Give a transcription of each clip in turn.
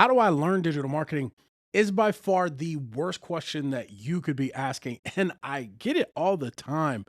How do I learn digital marketing is by far the worst question that you could be asking. And I get it all the time.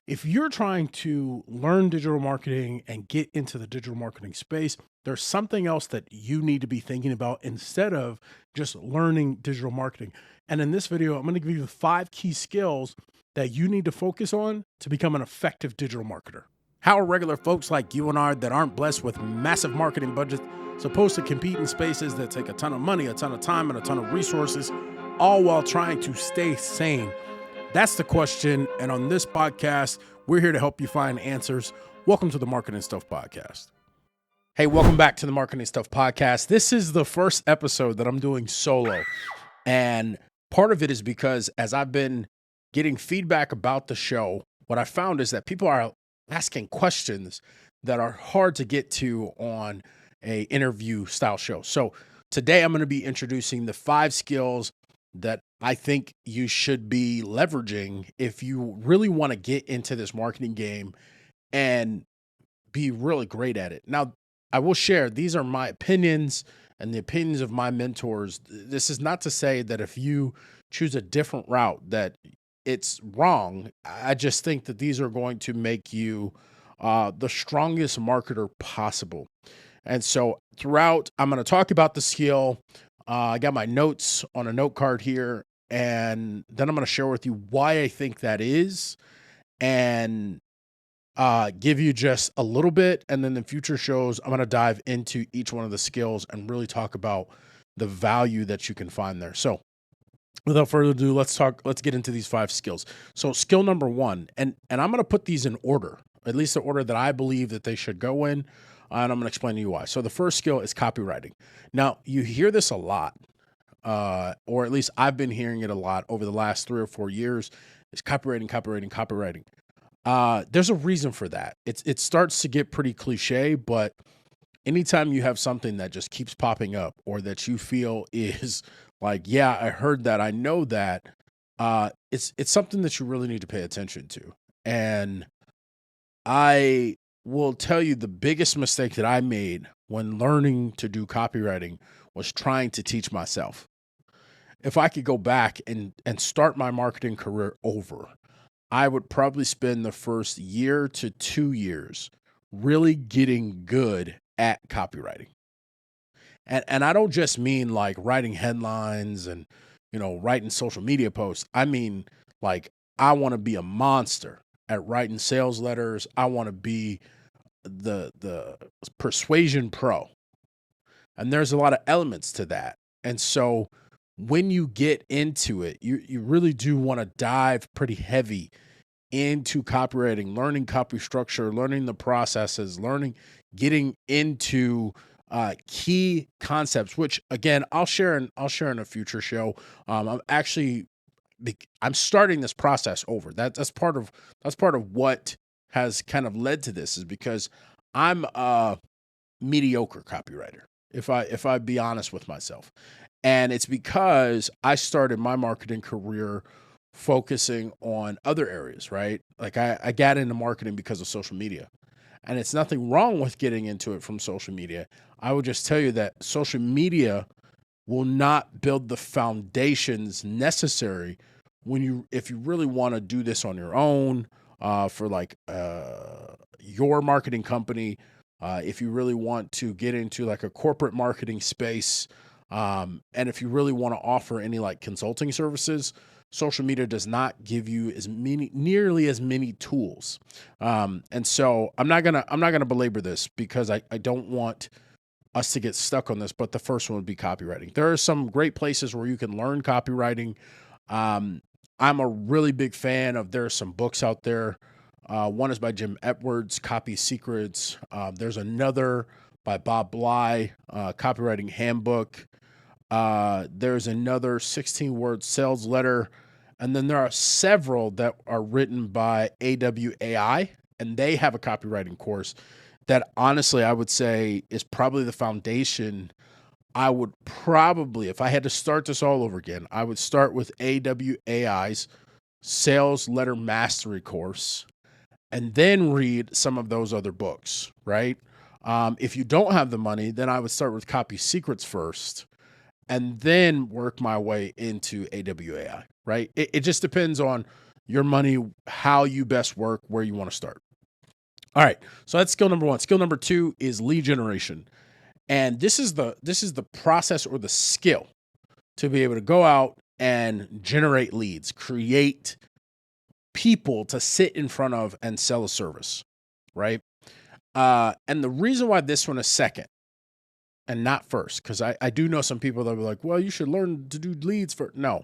If you're trying to learn digital marketing and get into the digital marketing space, there's something else that you need to be thinking about instead of just learning digital marketing. And in this video, I'm going to give you the 5 key skills that you need to focus on to become an effective digital marketer. How are regular folks like you and I that aren't blessed with massive marketing budgets supposed to compete in spaces that take a ton of money, a ton of time, and a ton of resources, all while trying to stay sane? That's the question. And on this podcast, we're here to help you find answers. Welcome to the Marketing Stuff Podcast. Hey, welcome back to the Marketing Stuff Podcast. This is the first episode that I'm doing solo. And part of it is because as I've been getting feedback about the show, what I found is that people are asking questions that are hard to get to on a interview style show. So today I'm going to be introducing the 5 skills that I think you should be leveraging if you really want to get into this marketing game and be really great at it. Now, I will share, these are my opinions and the opinions of my mentors. This is not to say that if you choose a different route that it's wrong. I just think that these are going to make you the strongest marketer possible. And so throughout, I'm going to talk about the skill. I got my notes on a note card here, and then I'm going to share with you why I think that is and give you just a little bit. And then in future shows, I'm going to dive into each one of the skills and really talk about the value that you can find there. So without further ado, let's get into these 5 skills. So skill number 1, and I'm going to put these in order, at least the order that I believe that they should go in. And I'm going to explain to you why. So the first skill is copywriting. Now, you hear this a lot, or at least I've been hearing it a lot over the last 3 or 4 years, is copywriting. There's a reason for that. It starts to get pretty cliche, but anytime you have something that just keeps popping up or that you feel is like, yeah, I heard that, I know that, it's something that you really need to pay attention to. And I will tell you the biggest mistake that I made when learning to do copywriting was trying to teach myself. If I could go back and start my marketing career over, I would probably spend the first year to 2 years really getting good at copywriting. And I don't just mean like writing headlines and, writing social media posts. I mean, like, I want to be a monster at writing sales letters. I want to be the persuasion pro. And there's a lot of elements to that. And so when you get into it, you really do want to dive pretty heavy into copywriting, learning copy structure, learning the processes, getting into key concepts, which again, I'll share in a future show. I'm starting this process over. That's part of what has kind of led to this, is because I'm a mediocre copywriter, if I be honest with myself. And it's because I started my marketing career focusing on other areas, right? Like I got into marketing because of social media. And it's nothing wrong with getting into it from social media. I would just tell you that social media will not build the foundations necessary if you really want to do this on your own, for like your marketing company. If you really want to get into like a corporate marketing space, and if you really want to offer any like consulting services, social media does not give you nearly as many tools. And so I'm not gonna belabor this because I don't want us to get stuck on this, but the first one would be copywriting. There are some great places where you can learn copywriting. I'm a really big fan of, there are some books out there. One is by Jim Edwards, Copy Secrets. There's another by Bob Bly, Copywriting Handbook. There's another 16-word sales letter. And then there are several that are written by AWAI, and they have a copywriting course that honestly I would say is probably the foundation. I would probably, if I had to start this all over again, I would start with AWAI's Sales Letter Mastery course and then read some of those other books, right? If you don't have the money, then I would start with copy secrets first and then work my way into AWAI, right? It just depends on your money, how you best work, where you want to start. All right. So that's skill number one. Skill number two is lead generation. And this is the process or the skill to be able to go out and generate leads, create people to sit in front of and sell a service, right? And the reason why this one is second and not first, because I do know some people that will be like, well, you should learn to do leads for no.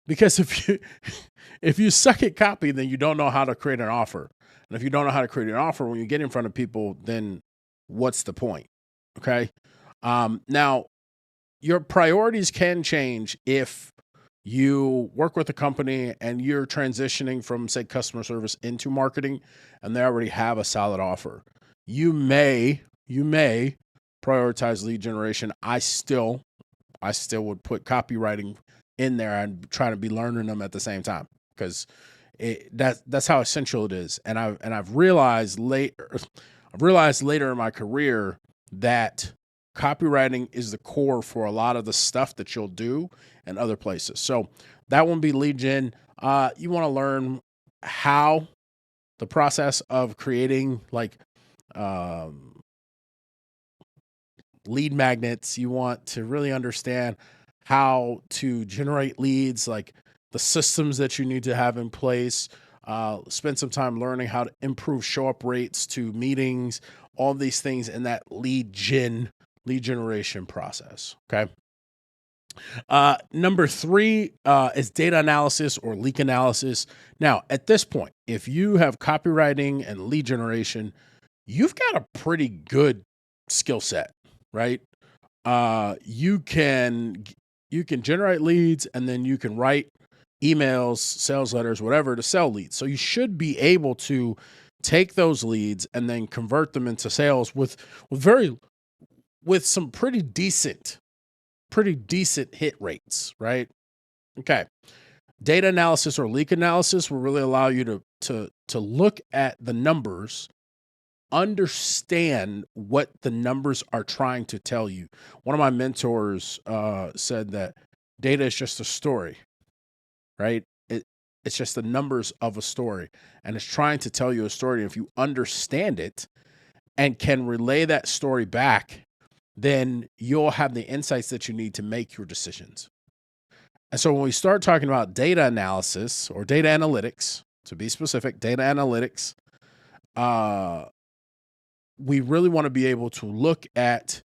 Because if you suck at copy, then you don't know how to create an offer. And if you don't know how to create an offer, when you get in front of people, then what's the point? Okay. Now, your priorities can change if you work with a company and you're transitioning from, say, customer service into marketing, and they already have a solid offer. You may prioritize lead generation. I still would put copywriting in there and try to be learning them at the same time, because that's how essential it is. And I've realized later in my career that copywriting is the core for a lot of the stuff that you'll do in other places. So that won't be lead gen. You want to learn how the process of creating lead magnets. You want to really understand how to generate leads, like the systems that you need to have in place. Spend some time learning how to improve show up rates to meetings, all these things in that lead generation process. Okay. Number three is data analysis or leak analysis. Now, at this point, if you have copywriting and lead generation, you've got a pretty good skill set, right? You can generate leads, and then you can write emails, sales letters, whatever, to sell leads. So you should be able to take those leads and then convert them into sales with some pretty decent hit rates, right? Okay. Data analysis or leak analysis will really allow you to look at the numbers, understand what the numbers are trying to tell you. One of my mentors said that data is just a story, right? It's just the numbers of a story, and it's trying to tell you a story. And if you understand it and can relay that story back, then you'll have the insights that you need to make your decisions. And so when we start talking about data analysis or data analytics, to be specific, data analytics, we really want to be able to look at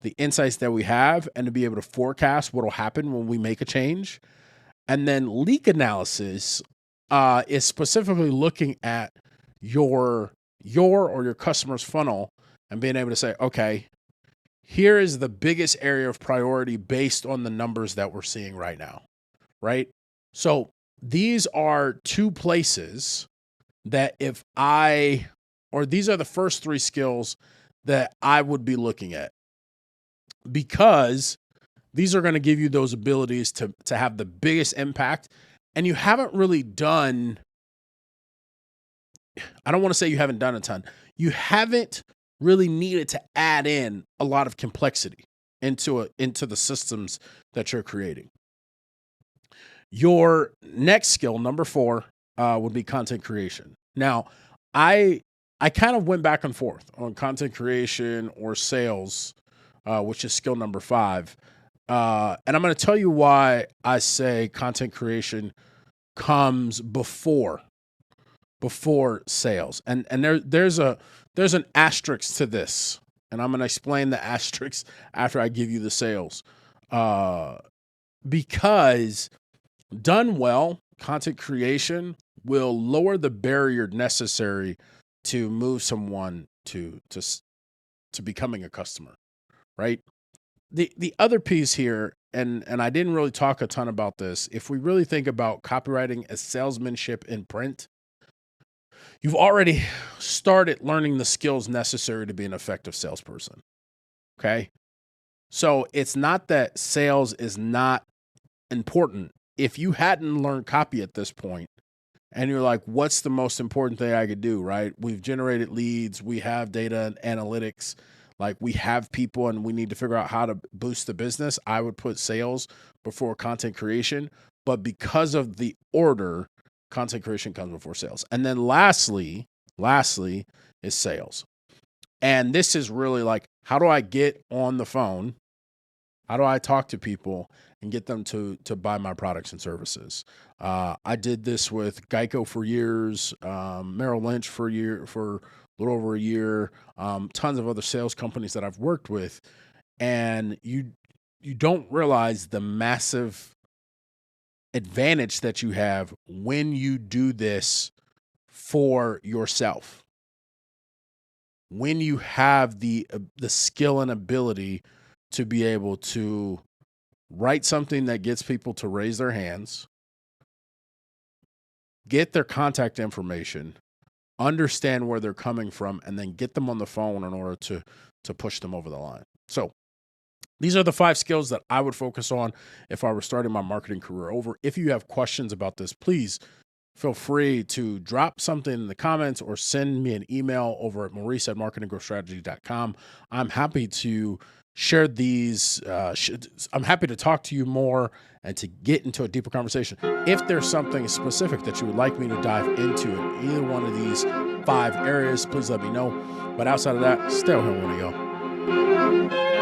the insights that we have and to be able to forecast what will happen when we make a change. And then leak analysis is specifically looking at your or your customer's funnel and being able to say, okay, here is the biggest area of priority based on the numbers that we're seeing right now, right? So these are two places that these are the first three skills that I would be looking at, because these are going to give you those abilities to have the biggest impact. And you haven't really done, I don't want to say you haven't done a ton. You haven't really needed to add in a lot of complexity into the systems that you're creating. Your next skill, number 4, would be content creation. Now, I kind of went back and forth on content creation or sales, which is skill number 5. And I'm going to tell you why I say content creation comes before sales. And there's an asterisk to this, and I'm going to explain the asterisk after I give you the sales. Because done well, content creation will lower the barrier necessary to move someone to becoming a customer, right? The other piece here, and I didn't really talk a ton about this, if we really think about copywriting as salesmanship in print, you've already started learning the skills necessary to be an effective salesperson, okay? So it's not that sales is not important. If you hadn't learned copy at this point and you're like, what's the most important thing I could do, right? We've generated leads, we have data and analytics, like we have people, and we need to figure out how to boost the business. I would put sales before content creation, but because of the order, content creation comes before sales. And then lastly is sales. And this is really like, how do I get on the phone? How do I talk to people and get them to buy my products and services? I did this with Geico for years, Merrill Lynch for a little over a year, tons of other sales companies that I've worked with, and you don't realize the massive advantage that you have when you do this for yourself. When you have the skill and ability to be able to write something that gets people to raise their hands, get their contact information, understand where they're coming from, and then get them on the phone in order to push them over the line. So these are the 5 skills that I would focus on if I were starting my marketing career over. If you have questions about this, please feel free to drop something in the comments or send me an email over at maurice@marketinggrowthstrategy.com. I'm happy to share these. I'm happy to talk to you more and to get into a deeper conversation. If there's something specific that you would like me to dive into in either one of these 5 areas, please let me know. But outside of that, stay home when you go.